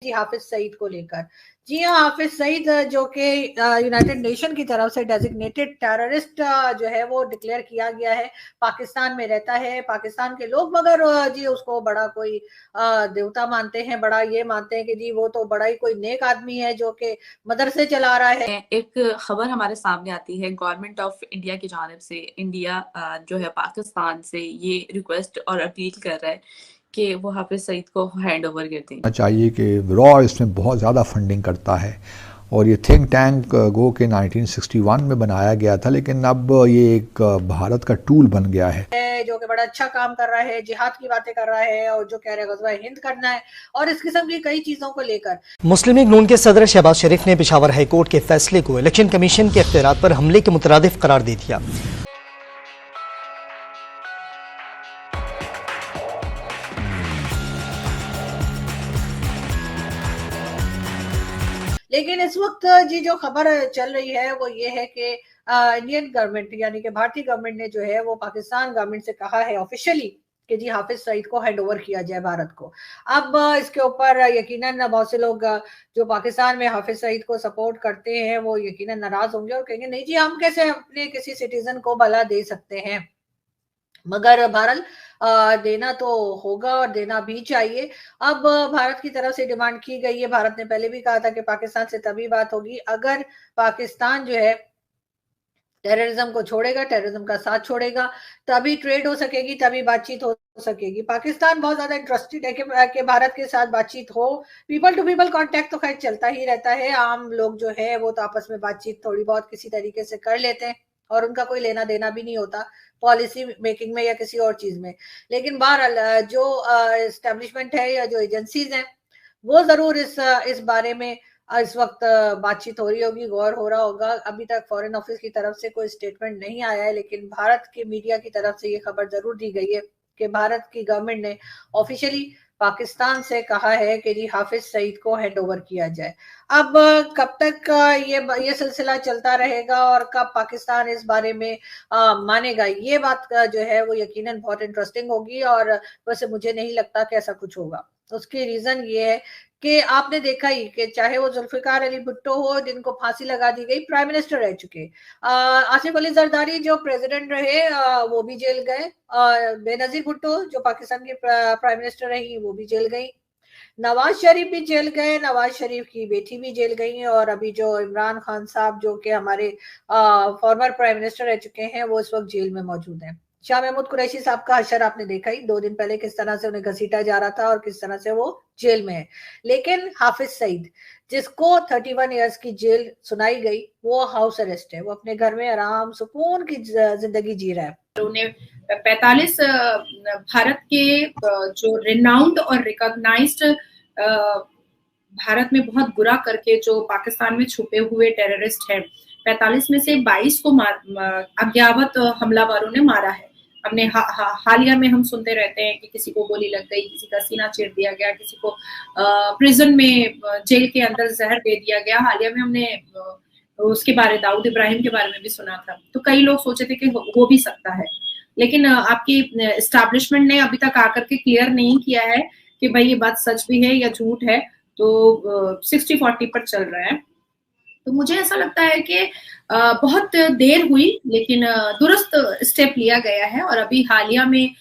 जी हाफिज सईद को लेकर। जी हाँ, हाफिज सईद जो कि यूनाइटेड नेशन की तरफ से डेजिग्नेटेड टेररिस्ट जो है वो डिक्लेयर किया गया है। पाकिस्तान में रहता है, पाकिस्तान के लोग मगर जी उसको बड़ा कोई देवता मानते हैं, बड़ा ये मानते हैं कि जी वो तो बड़ा ही कोई नेक आदमी है जो कि मदरसे चला रहा है। एक खबर हमारे सामने आती है गवर्नमेंट ऑफ इंडिया की जानिब से। इंडिया जो है पाकिस्तान से ये रिक्वेस्ट और अपील कर रहा है कि वो हाफिज सईद को हैंड ओवर कर दें। चाहिए कि रॉ इसमें बहुत ज़्यादा फंडिंग करता है और ये थिंक टैंक गो के 1961 में बनाया गया था, लेकिन अब ये एक भारत का टूल बन गया है जो कि बड़ा अच्छा काम कर रहा है, जिहाद की बातें कर रहा है और जो कह रहे हैं गज़वा हिंद करना है और इस किस्म की कई चीजों को लेकर। मुस्लिम लीग नून के सदर शहबाज शरीफ ने पेशावर हाई कोर्ट के फैसले को इलेक्शन कमीशन के इख्तियारात पर हमले के मुतरादिफ करार दे दिया। लेकिन इस वक्त जी जो खबर चल रही है वो ये है कि इंडियन गवर्नमेंट यानी कि भारतीय गवर्नमेंट ने जो है वो पाकिस्तान गवर्नमेंट से कहा है ऑफिशियली कि जी हाफिज सईद को हैंड ओवर किया जाए भारत को। अब इसके ऊपर यकीनन बहुत से लोग जो पाकिस्तान में हाफिज सईद को सपोर्ट करते हैं वो यकीनन नाराज होंगे और कहेंगे नहीं जी हम कैसे अपने किसी सिटीजन को भला दे सकते हैं, मगर भारत देना तो होगा और देना भी चाहिए। अब भारत की तरफ से डिमांड की गई है, भारत ने पहले भी कहा था कि पाकिस्तान से तभी बात होगी अगर पाकिस्तान जो है टेररिज्म को छोड़ेगा, टेररिज्म का साथ छोड़ेगा, तभी ट्रेड हो सकेगी, तभी बातचीत हो सकेगी। पाकिस्तान बहुत ज्यादा इंटरेस्टेड है कि भारत के साथ बातचीत हो। पीपल टू पीपल कांटेक्ट तो खैर चलता ही रहता है, आम लोग जो है वो तो आपस में बातचीत थोड़ी बहुत किसी तरीके से कर लेते हैं और उनका कोई लेना देना भी नहीं होता पॉलिसी मेकिंग में या किसी और चीज में। लेकिन बहरहाल जो एस्टेब्लिशमेंट है या जो एजेंसीज हैं वो जरूर इस बारे में इस वक्त बातचीत हो रही होगी, गौर हो रहा होगा। अभी तक फॉरेन ऑफिस की तरफ से कोई स्टेटमेंट नहीं आया है, लेकिन भारत के मीडिया की तरफ से ये खबर जरूर दी गई है कि भारत की गवर्नमेंट ने ऑफिशियली पाकिस्तान से कहा है कि जी हाफिज सईद को हैंड ओवर किया जाए। अब कब तक ये सिलसिला चलता रहेगा और कब पाकिस्तान इस बारे में मानेगा, ये बात जो है वो यकीनन बहुत इंटरेस्टिंग होगी और वैसे मुझे नहीं लगता कि ऐसा कुछ होगा। उसकी रीजन ये है कि आपने देखा ही कि चाहे वो जुल्फिकार अली भुट्टो हो जिनको फांसी लगा दी गई, प्राइम मिनिस्टर रह चुके, आसिफ अली जरदारी जो प्रेसिडेंट रहे वो भी जेल गए, बेनजीर भुट्टो जो पाकिस्तान की प्राइम मिनिस्टर रही वो भी जेल गई, नवाज शरीफ भी जेल गए, नवाज शरीफ की बेटी भी जेल गई और अभी जो इमरान खान साहब जो कि हमारे फॉर्मर प्राइम मिनिस्टर रह चुके हैं वो इस वक्त जेल में मौजूद हैं। शाह महमूद कुरैशी साहब का हशर आपने देखा ही 2 दिन पहले किस तरह से उन्हें घसीटा जा रहा था और किस तरह से वो जेल में है। लेकिन हाफिज सईद जिसको 31 इयर्स की जेल सुनाई गई वो हाउस अरेस्ट है, वो अपने घर में आराम सुकून की जिंदगी जी रहा है। उन्हें 45 भारत के जो रिनाउंड और रिकॉग्नाइज्ड भारत में बहुत बुरा करके जो पाकिस्तान में छुपे हुए टेररिस्ट हैं, 45 में से 22 को अज्ञात हमलावरों ने मारा है। हमने हालिया में हम सुनते रहते हैं कि किसी को गोली लग गई, किसी का सीना चीर दिया गया, किसी को प्रिजन में जेल के अंदर जहर दे दिया गया। हालिया में हमने उसके बारे दाऊद इब्राहिम के बारे में भी सुना था। तो कई लोग सोचे थे कि हो भी सकता है, लेकिन आपकी एस्टैब्लिशमेंट ने अभी तक आकर के क्लियर नहीं किया है कि भाई ये बात सच भी है या झूठ है। तो 60-40 पर चल रहा है। तो मुझे ऐसा लगता है कि बहुत देर हुई लेकिन दुरुस्त स्टेप लिया गया है। और अभी हालिया में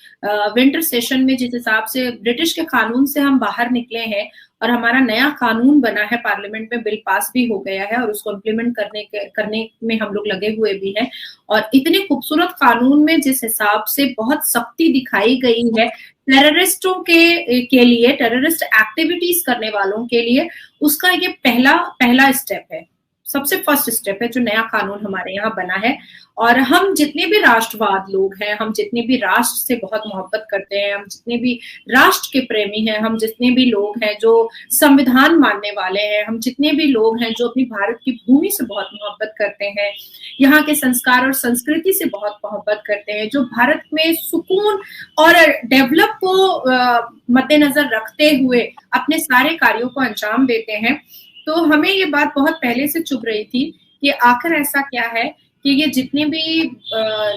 विंटर सेशन में जिस हिसाब से ब्रिटिश के कानून से हम बाहर निकले हैं और हमारा नया कानून बना है, पार्लियामेंट में बिल पास भी हो गया है और उसको इम्प्लीमेंट करने में हम लोग लगे हुए भी हैं। और इतने खूबसूरत कानून में जिस हिसाब से बहुत सख्ती दिखाई गई है टेररिस्टों के लिए, टेररिस्ट एक्टिविटीज करने वालों के लिए, उसका ये पहला स्टेप है, सबसे फर्स्ट स्टेप है जो नया कानून हमारे यहाँ बना है। और हम जितने भी राष्ट्रवाद लोग हैं, हम जितने भी राष्ट्र से बहुत मोहब्बत करते हैं, हम जितने भी राष्ट्र के प्रेमी हैं, हम जितने भी लोग हैं जो संविधान मानने वाले हैं, हम जितने भी लोग हैं जो अपनी भारत की भूमि से बहुत मोहब्बत करते हैं, यहाँ के संस्कार और संस्कृति से बहुत मोहब्बत करते हैं, जो भारत में सुकून और डेवलप को मद्देनजर रखते हुए अपने सारे कार्यों को अंजाम देते हैं, तो हमें ये बात बहुत पहले से चुभ रही थी कि आखिर ऐसा क्या है कि ये जितने भी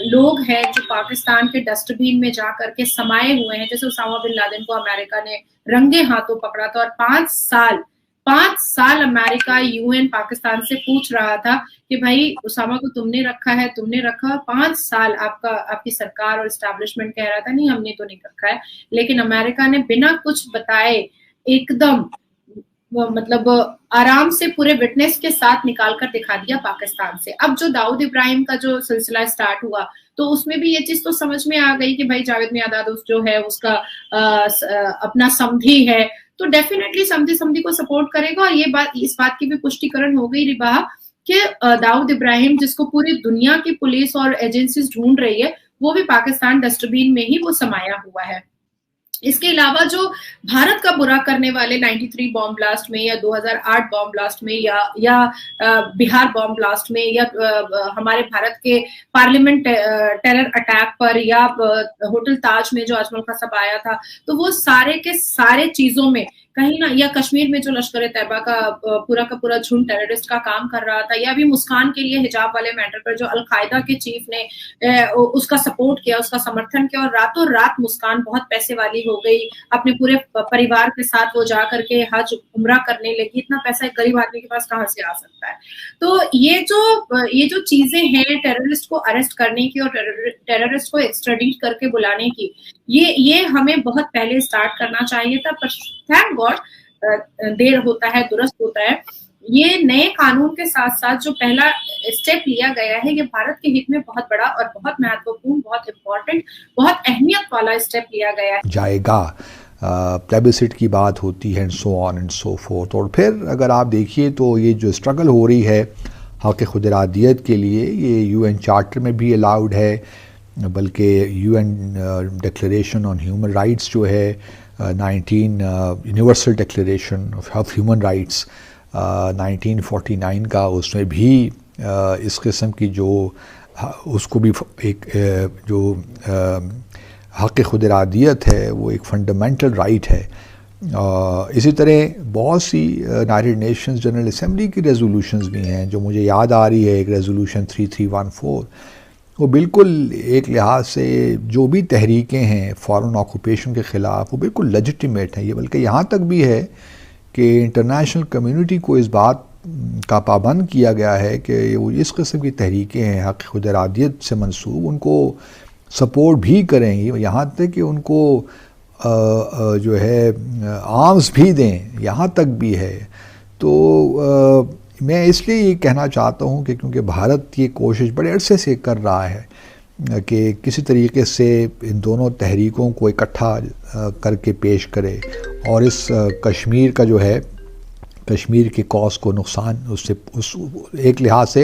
लोग हैं जो पाकिस्तान के डस्टबिन में जा करके समाये हुए हैं, जैसे उसामा बिन लादेन को अमेरिका ने रंगे हाथों पकड़ा था और 5 साल अमेरिका यूएन पाकिस्तान से पूछ रहा था कि भाई उसामा को तुमने रखा है, 5 साल आपकी सरकार और एस्टैब्लिशमेंट कह रहा था नहीं हमने तो नहीं रखा है, लेकिन अमेरिका ने बिना कुछ बताए एकदम मतलब आराम से पूरे विटनेस के साथ निकाल कर दिखा दिया पाकिस्तान से। अब जो दाऊद इब्राहिम का जो सिलसिला स्टार्ट हुआ तो उसमें भी ये चीज तो समझ में आ गई कि भाई जावेद मियादाद जो है उसका अपना समधी है, तो डेफिनेटली समधी को सपोर्ट करेगा। और इस बात की भी पुष्टिकरण हो गई रिबा कि दाऊद इब्राहिम जिसको पूरी दुनिया की पुलिस और एजेंसीज ढूंढ रही है वो भी पाकिस्तान डस्टबिन में ही वो समाया हुआ है। इसके अलावा जो भारत का बुरा करने वाले 93 बॉम्ब ब्लास्ट में या 2008 बॉम्ब ब्लास्ट में या बिहार बॉम्ब ब्लास्ट में या हमारे भारत के पार्लियामेंट टेरर अटैक पर या होटल ताज में जो अजमल खसब आया था, तो वो सारे के सारे चीजों में कहीं ना, या कश्मीर में जो लश्कर तैयबा का पूरा झुंड टेररिस्ट का काम कर रहा था, या भी मुस्कान के लिए हिजाब वाले मैटर पर जो अलकायदा के चीफ ने उसका सपोर्ट किया, उसका समर्थन किया और रातों रात मुस्कान बहुत पैसे वाली हो गई, अपने पूरे परिवार के साथ वो जा करके हज उम्रा करने लगी। इतना पैसा एक गरीब आदमी के पास कहाँ से आ सकता है? तो ये जो चीजें हैं टेररिस्ट को अरेस्ट करने की और टेररिस्ट को एक्स्ट्राडिट करके बुलाने की, ये हमें बहुत पहले स्टार्ट करना चाहिए था, पर थैंक गॉड देर होता है दुरुस्त होता है। ये नए कानून के साथ साथ जो पहला स्टेप लिया गया है ये भारत के हित में बहुत बड़ा और बहुत महत्वपूर्ण, बहुत इम्पोर्टेंट, बहुत अहमियत वाला स्टेप लिया गया है। जाएगा प्लेबिसिट की बात होती है and so on and so fourth. और फिर अगर आप देखिए तो ये जो स्ट्रगल हो रही है हक़ खुदरादियत के लिए, ये यूएन चार्टर में भी अलाउड है, बल्कि UN declaration on human rights जो है 19 universal declaration of human rights 1949 का, उसमें भी इस किस्म की जो उसको भी एक जो हक़ खुदरादियत है वो एक फंडामेंटल राइट है। इसी तरह बहुत C United Nations general assembly की रेजोल्यूशंस भी हैं, जो मुझे याद आ रही है एक रेजोल्यूशन 3314, वो बिल्कुल एक लिहाज से जो भी तहरीकें हैं फॉरेन ऑक्यूपेशन के ख़िलाफ़ वो बिल्कुल लेजिटिमेट हैं। ये बल्कि यहाँ तक भी है कि इंटरनेशनल कम्युनिटी को इस बात का पाबंद किया गया है कि वो इस किस्म की तहरीकें हैं हक़ खुदरादियत से मंसूब, उनको सपोर्ट भी करेंगी, यहाँ तक कि उनको जो है आर्म्स भी दें, यहाँ तक भी है। तो मैं इसलिए ये कहना चाहता हूँ कि क्योंकि भारत ये कोशिश बड़े अरसे से कर रहा है कि किसी तरीके से इन दोनों तहरीकों को इकट्ठा करके पेश करे और इस कश्मीर का जो है कश्मीर के कॉज को नुकसान उससे उस एक लिहाज से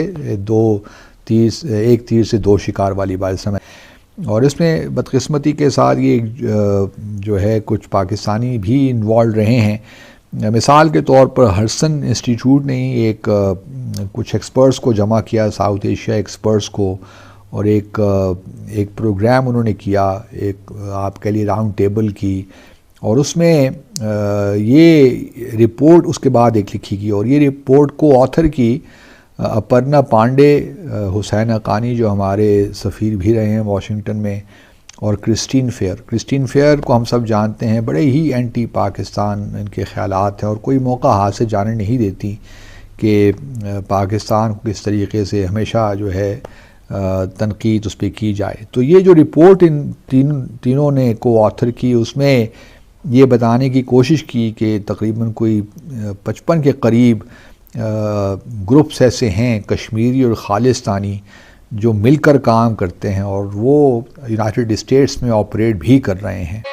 एक तीर से दो शिकार वाली बात समय। और इसमें बदकिस्मती के साथ ये जो है कुछ पाकिस्तानी भी इन्वॉल्व रहे हैं। मिसाल के तौर पर हडसन इंस्टीट्यूट ने एक कुछ एक्सपर्ट्स को जमा किया, साउथ एशिया एक्सपर्ट्स को, और एक प्रोग्राम उन्होंने किया, एक आप कह लिए राउंड टेबल की, और उसमें ये रिपोर्ट उसके बाद एक लिखी गई और ये रिपोर्ट को ऑथर की अपर्णा पांडे, हुसैन हक्कानी जो हमारे सफ़ीर भी रहे हैं वाशिंगटन में, और क्रिस्टीन फेयर को हम सब जानते हैं, बड़े ही एंटी पाकिस्तान इनके ख़यालात हैं और कोई मौका हाथ से जाने नहीं देती कि पाकिस्तान को किस तरीके से हमेशा जो है तनकीद उस पर की जाए। तो ये जो रिपोर्ट इन तीनों ने को ऑथर की, उसमें ये बताने की कोशिश की कि तकरीबन कोई 55 के करीब ग्रुप्स ऐसे हैं कश्मीरी और खालिस्तानी जो मिलकर काम करते हैं और वो यूनाइटेड स्टेट्स में ऑपरेट भी कर रहे हैं।